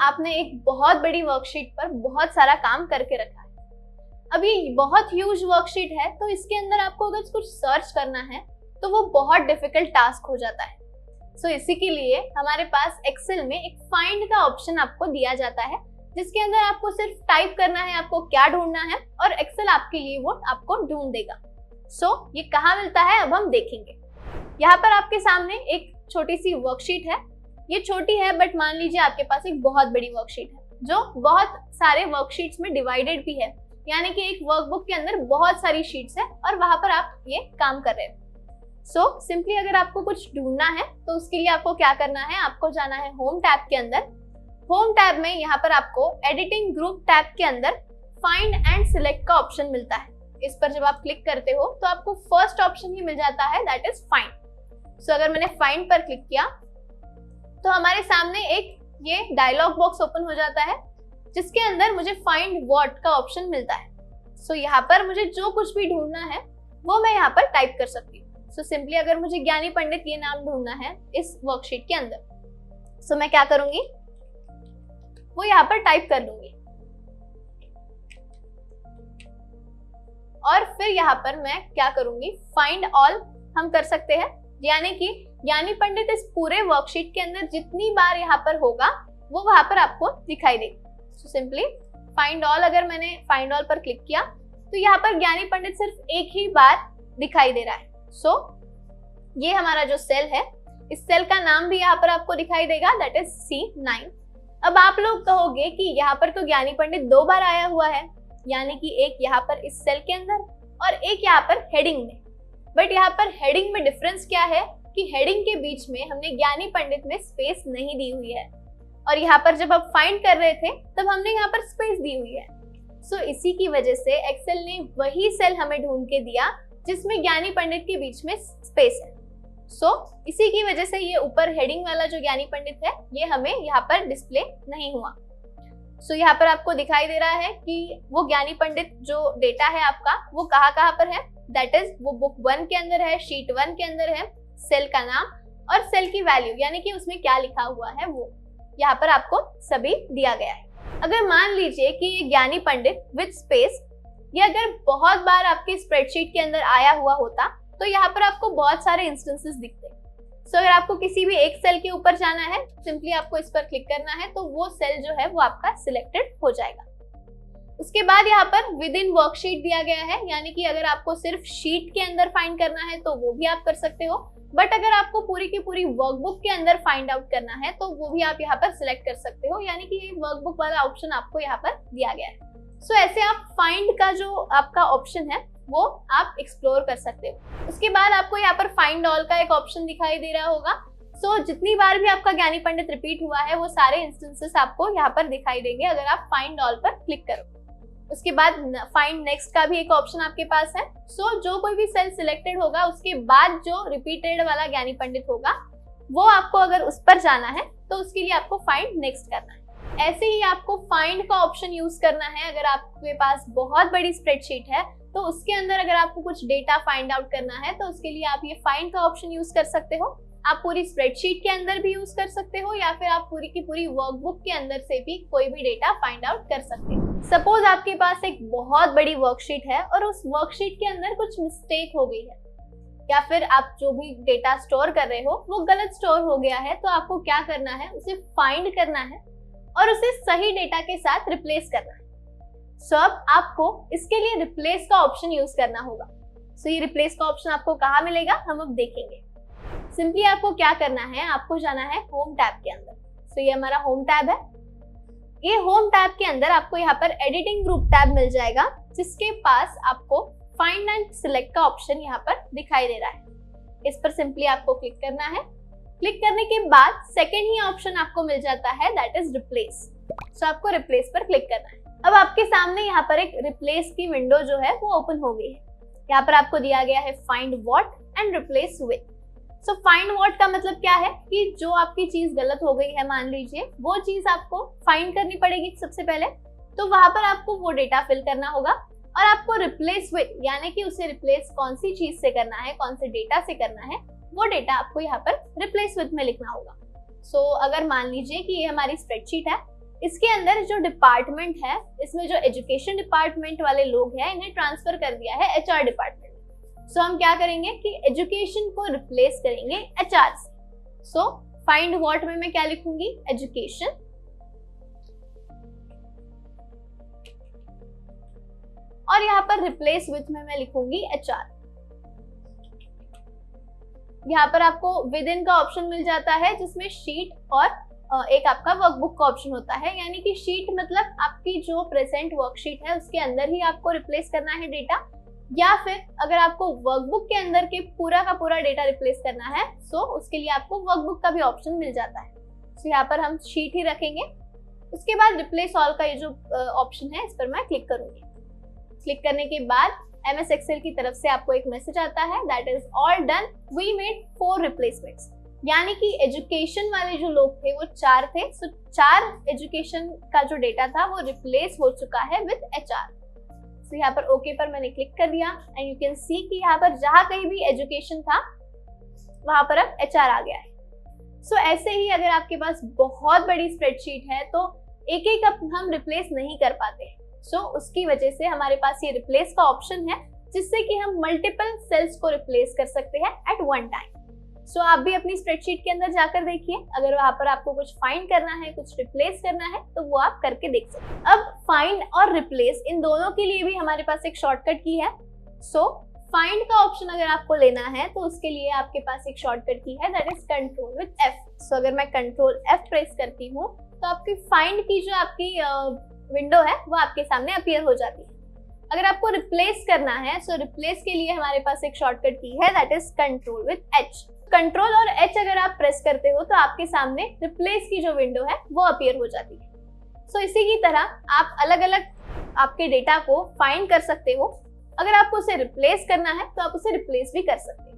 आपने एक बहुत बड़ी वर्कशीट पर बहुत सारा काम करके रखा है। अब ये बहुत ह्यूज वर्कशीट है, तो इसके अंदर आपको अगर कुछ सर्च करना है तो वो बहुत डिफिकल्ट टास्क हो जाता है। सो इसी के लिए हमारे पास एक्सेल में एक फाइंड का ऑप्शन आपको दिया जाता है, जिसके अंदर आपको सिर्फ टाइप करना है आपको क्या ढूंढना है और एक्सेल आपके लिए वो आपको ढूंढ देगा। सो ये कहाँ मिलता है अब हम देखेंगे। यहाँ पर आपके सामने एक छोटी सी वर्कशीट है। ये छोटी है बट मान लीजिए आपके पास एक बहुत बड़ी वर्कशीट है जो बहुत सारे वर्कशीट्स में डिवाइडेड भी है, यानी कि एक वर्कबुक के अंदर बहुत सारी शीट्स है और वहां पर आप ये काम कर रहे हैं। सो सिंपली अगर आपको कुछ ढूंढना है तो उसके लिए आपको क्या करना है, आपको जाना है होम टैब के अंदर। होम टैब में यहाँ पर आपको एडिटिंग ग्रुप टैब के अंदर फाइंड एंड सिलेक्ट का ऑप्शन मिलता है। इस पर जब आप क्लिक करते हो तो आपको फर्स्ट ऑप्शन ही मिल जाता है, दैट इज फाइंड। सो अगर मैंने फाइंड पर क्लिक किया तो हमारे सामने एक ये डायलॉग बॉक्स ओपन हो जाता है, जिसके अंदर मुझे फाइंड व्हाट का ऑप्शन मिलता है। सो यहाँ पर मुझे जो कुछ भी ढूंढना है वो मैं यहाँ पर टाइप कर सकती हूँ। सो सिंपली अगर मुझे ज्ञानी पंडित ये नाम ढूंढना है इस वर्कशीट के अंदर, सो मैं क्या करूंगी, वो यहाँ पर टाइप कर लूंगी और फिर यहाँ पर मैं क्या करूंगी, फाइंड ऑल हम कर सकते हैं, यानी कि ज्ञानी पंडित इस पूरे वर्कशीट के अंदर जितनी बार यहाँ पर होगा वो वहां पर आपको दिखाई देगा। सो सिंपली फाइंड ऑल, अगर मैंने फाइंड ऑल पर क्लिक किया तो यहाँ पर ज्ञानी पंडित सिर्फ एक ही बार दिखाई दे रहा है। सो ये हमारा जो सेल है, इस सेल का नाम भी यहाँ पर आपको दिखाई देगा, दैट इज C9। अब आप लोग कहोगे कि यहाँ पर तो ज्ञानी पंडित 2 बार आया हुआ है, यानी कि एक यहाँ पर इस सेल के अंदर और एक यहाँ पर हेडिंग में। बट यहाँ पर हेडिंग में डिफरेंस क्या है कि हेडिंग के बीच में हमने ज्ञानी पंडित में स्पेस नहीं दी हुई है और यहाँ पर जब आप फाइंड कर रहे थे तब हमने यहाँ पर स्पेस दी हुई है। सो इसी की वजह से एक्सेल ने वही सेल हमें ढूंढ के दिया जिसमें ज्ञानी पंडित के बीच में स्पेस है। सो इसी की वजह से ये ऊपर हेडिंग वाला जो ज्ञानी पंडित है ये हमें यहाँ पर डिस्प्ले नहीं हुआ। सो यहाँ पर आपको दिखाई दे रहा है कि वो ज्ञानी पंडित जो डेटा है आपका वो कहाँ पर है, दैट इज वो बुक 1 के अंदर है, शीट 1 के अंदर है, सेल का नाम और सेल की वैल्यू यानी कि उसमें क्या लिखा हुआ है वो यहाँ पर आपको सभी दिया गया है। अगर मान लीजिए कि ये ज्ञानी पंडित विद स्पेस ये अगर बहुत बार आपकी स्प्रेडशीट के अंदर आया हुआ होता तो यहाँ पर आपको बहुत सारे इंस्टेंसेस दिखते। सो अगर आपको किसी भी एक सेल के ऊपर जाना है, सिंपली आपको इस पर क्लिक करना है तो वो सेल जो है वो आपका सिलेक्टेड हो जाएगा। उसके बाद यहाँ पर विद इन वर्कशीट दिया गया है, यानी कि अगर आपको सिर्फ शीट के अंदर फाइंड करना है तो वो भी आप कर सकते हो, बट अगर आपको पूरी की पूरी वर्कबुक के अंदर फाइंड आउट करना है तो वो भी आप यहाँ पर सिलेक्ट कर सकते हो, यानी कि ये वर्कबुक वाला ऑप्शन आपको यहाँ पर दिया गया है। सो ऐसे आप फाइंड का जो आपका ऑप्शन है वो आप एक्सप्लोर कर सकते हो। उसके बाद आपको यहाँ पर फाइंड ऑल का एक ऑप्शन दिखाई दे रहा होगा। सो जितनी बार भी आपका ज्ञानी पंडित रिपीट हुआ है वो सारे इंस्टेंसेस आपको यहाँ पर दिखाई देंगे अगर आप फाइंड ऑल पर क्लिक करो। उसके बाद फाइंड नेक्स्ट का भी एक ऑप्शन आपके पास है। सो जो कोई भी सेल सिलेक्टेड होगा उसके बाद जो रिपीटेड वाला ज्ञानी पंडित होगा वो आपको अगर उस पर जाना है तो उसके लिए आपको फाइंड नेक्स्ट करना है। ऐसे ही आपको फाइंड का ऑप्शन यूज करना है अगर आपके पास बहुत बड़ी स्प्रेडशीट है तो उसके अंदर अगर आपको कुछ डेटा फाइंड आउट करना है तो उसके लिए आप ये फाइंड का ऑप्शन यूज कर सकते हो। आप पूरी स्प्रेडशीट के अंदर भी यूज कर सकते हो या फिर आप पूरी की पूरी वर्कबुक के अंदर से भी कोई भी डेटा फाइंड आउट कर सकते हो। सपोज आपके पास एक बहुत बड़ी वर्कशीट है और उस वर्कशीट के अंदर कुछ मिस्टेक हो गई है या फिर आप जो भी डेटा स्टोर कर रहे हो वो गलत स्टोर हो गया है, तो आपको क्या करना है, उसे फाइंड करना है और उसे सही डेटा के साथ रिप्लेस करना है। सो अब आपको इसके लिए रिप्लेस का ऑप्शन यूज करना होगा। सो ये रिप्लेस का ऑप्शन आपको कहाँ मिलेगा हम अब देखेंगे। सिंपली आपको क्या करना है, आपको जाना है होम टैब के अंदर। सो ये हमारा होम टैब है। ये होम टैब के अंदर आपको यहाँ पर एडिटिंग ग्रुप टैब मिल जाएगा, जिसके पास आपको फाइंड एंड सिलेक्ट का ऑप्शन यहाँ पर दिखाई दे रहा है। इस पर सिंपली आपको क्लिक करना है। क्लिक करने के बाद सेकेंड ही ऑप्शन आपको मिल जाता है, दैट इज रिप्लेस। सो आपको रिप्लेस पर क्लिक करना है। अब आपके सामने यहाँ पर एक रिप्लेस की विंडो जो है वो ओपन हो गई है। यहाँ पर आपको दिया गया है find what and replace with. So find what का मतलब क्या है कि जो आपकी चीज गलत हो गई है, मान लीजिए वो चीज आपको फाइंड करनी पड़ेगी सबसे पहले, तो वहां पर आपको वो डेटा फिल करना होगा। और आपको रिप्लेस विद यानी कि उसे रिप्लेस कौन सी चीज से करना है, कौन से डेटा से करना है, वो डेटा आपको यहाँ पर रिप्लेस विद में लिखना होगा। सो अगर मान लीजिए कि ये हमारी स्प्रेडशीट है, इसके अंदर जो डिपार्टमेंट है, इसमें जो एजुकेशन डिपार्टमेंट वाले लोग हैं, इन्हें ट्रांसफर कर दिया है HR डिपार्टमेंट। सो हम क्या करेंगे कि एजुकेशन को रिप्लेस करेंगे HR से। सो फाइंड व्हाट में मैं क्या लिखूंगी, एजुकेशन, और यहाँ पर रिप्लेस विथ में मैं लिखूंगी HR। यहाँ पर आपको विद इन का ऑप्शन मिल जाता है, जिसमें शीट और एक आपका वर्कबुक का ऑप्शन होता है। यानी कि शीट मतलब आपकी जो प्रेजेंट वर्कशीट है उसके अंदर ही आपको रिप्लेस करना है डेटा, या फिर अगर आपको वर्कबुक के अंदर के पूरा का पूरा डेटा रिप्लेस करना है सो उसके लिए आपको वर्कबुक का भी ऑप्शन मिल जाता है। सो यहाँ पर हम शीट ही रखेंगे। उसके बाद रिप्लेस ऑल का ये जो ऑप्शन है इस पर मैं क्लिक करूंगी। क्लिक करने के बाद MS Excel की तरफ से आपको एक मैसेज आता है, that is all done, we made 4 replacements. यानी कि एजुकेशन वाले जो लोग थे वो 4 थे। सो 4 एजुकेशन का जो डेटा था वो रिप्लेस हो चुका है विद HR। सो यहाँ पर ओके पर मैंने क्लिक कर दिया एंड यू कैन सी कि यहाँ पर जहाँ कहीं भी एजुकेशन था वहां पर अब HR आ गया है। सो ऐसे ही अगर आपके पास बहुत बड़ी स्प्रेडशीट है तो एक एक हम रिप्लेस नहीं कर पाते। सो उसकी वजह से हमारे पास ये रिप्लेस का ऑप्शन है, जिससे कि हम मल्टीपल सेल्स को रिप्लेस कर सकते हैं एट वन टाइम। सो आप भी अपनी स्प्रेडशीट के अंदर जाकर देखिए, अगर वहां पर आपको कुछ फाइंड करना है, कुछ रिप्लेस करना है तो वो आप करके देख सकते हैं। अब फाइंड और रिप्लेस इन दोनों के लिए भी हमारे पास एक शॉर्टकट की है। सो फाइंड का ऑप्शन अगर आपको लेना है तो उसके लिए आपके पास एक शॉर्टकट की है, that is control with F। सो अगर मैं कंट्रोल F प्रेस करती हूँ तो आपकी फाइंड की जो आपकी विंडो है वो आपके सामने अपीयर हो जाती है। अगर आपको रिप्लेस करना है सो रिप्लेस के लिए हमारे पास एक शॉर्टकट की है, that is control with H। Control और H अगर आप प्रेस करते हो तो आपके सामने रिप्लेस की जो विंडो है वो अपीयर हो जाती है। सो इसी की तरह आप अलग अलग आपके डेटा को फाइंड कर सकते हो। अगर आपको उसे रिप्लेस करना है तो आप उसे रिप्लेस भी कर सकते हो।